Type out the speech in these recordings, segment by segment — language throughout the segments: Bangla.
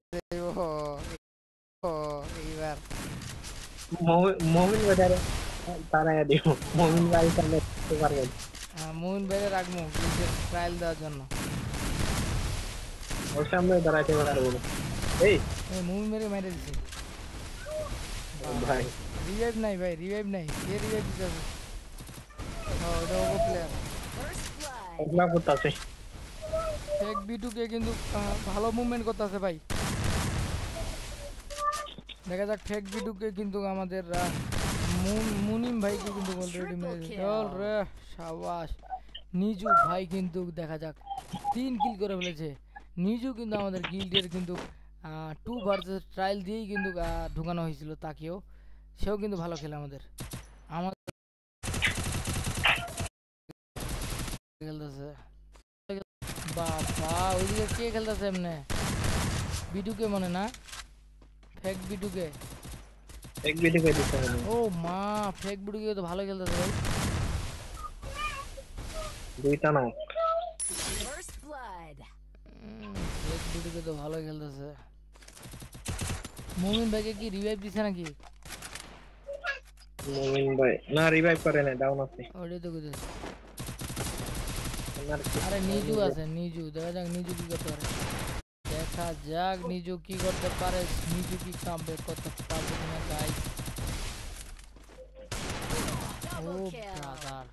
ও ও এইবার মমিন বাজারে তারাই দিব। মমিন বাড়ির সামনে পারবেন। মুমিন ভাইরে রাখবো ট্রায়াল দেওয়ার জন্য। ওর সামনে দাঁড়াইতে পারবো না। এই এই মুমিন ভাইরে মেরে দিছে। ভাই রিভাইভ নাই ভাই, রিভাইভ নাই, কে রিভাইভ দিতে হবে? ও এটা ওগো প্লেয়ার। অগলা করতেছে। ফেক বিটুকে কিন্তু ভালো মুভমেন্ট করতেছে ভাই। দেখা যাক ফেক বিটুকে কিন্তু আমাদের মুনিম ভাইকে কিন্তু অলরেডি মেরে দিয়েছে। চল রে সাবাস। নিজু ভাই কিন্তু দেখা যাক 3 কিল করে ফেলেছে। নিজু কিন্তু আমাদের গিল্ডের কিন্তু 2 ভার্সেস ট্রায়াল দিয়েই কিন্তু ঢুকানো হয়েছিল তাকেও। সেও কিন্তু ভালো খেলে আমাদের খেলতেছে। বাবা ওইদিকে কে খেলতেছে এমনি? বিটুকে মনে না, ফেক বিটুকে। এক বিটে করে দিতে হবে। ও মা, ফেক বিটুকে তো ভালো খেলতেছে ভাই। দুইটা নাও। ফেক বিটুকে তো ভালো খেলতেছে। মুমিন ভাইকে কি রিভাইভ দিছে নাকি? মমিন ভাই না রিভাইভ করে না, ডাউন আছে। ওটাই তো কইতেছি। আপনার আরে নিজু আছে, নিজু দেখা যাক নিজু কি করতে পারে। দেখা যাক নিজু কি করতে পারে, নিজু কি কামব্যাক করতে পারবে কিনা গাইস। ও ব্রাদার,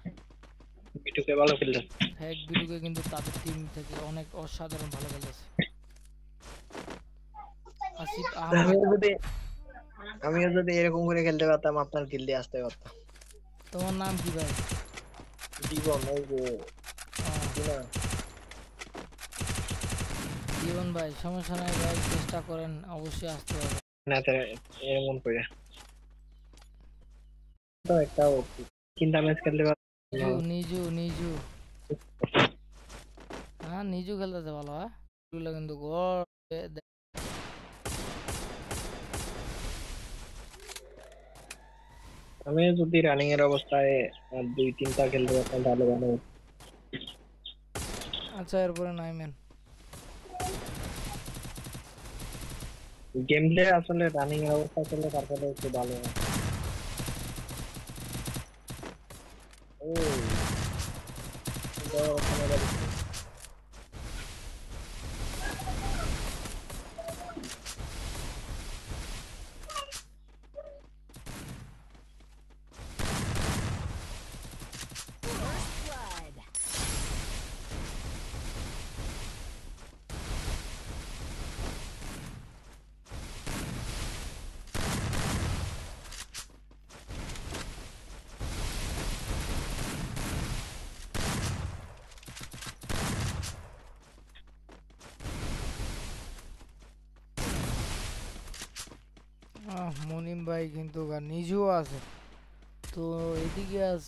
বিটুকে ভালো খেলতে। ফেক বিটুকে কিন্তু তাদের টিম থেকে অনেক অসাধারণ ভালো খেলেছে। আসিফ আহমেদ। আমিও যদি আমিও যদি এরকম করে খেলতে পারতাম আপনার গিল্ডে আসতে পারতাম। তোমার নাম কি ভাই? জীবন ওই যে কি না জীবন ভাই, সমস্যা নাই ভাই, চেষ্টা করেন, অবশ্যই আসতে হবে। না এমন করে তো একটা চিন্তা ম্যাচ খেলতে নিজু পারতাম। নিজু নিজু হ্যাঁ নিজু খেলতেছে ভালো। হ্যাঁ এগুলো কিন্তু গড় আমি যদি রানিং এর অবস্থায় দুই তিনটা খেলতে পারতাম তাহলে ভালো হতো। আচ্ছা এরপরে নাইমেন। গেম প্লে আসলে রানিং এর অবস্থা খেললে তারপরে একটু ভালো হয়। ও এটা ওখানে বাড়ি। মুনিম ভাই কিন্তু নিজুও আছে তো এদিকে আছে।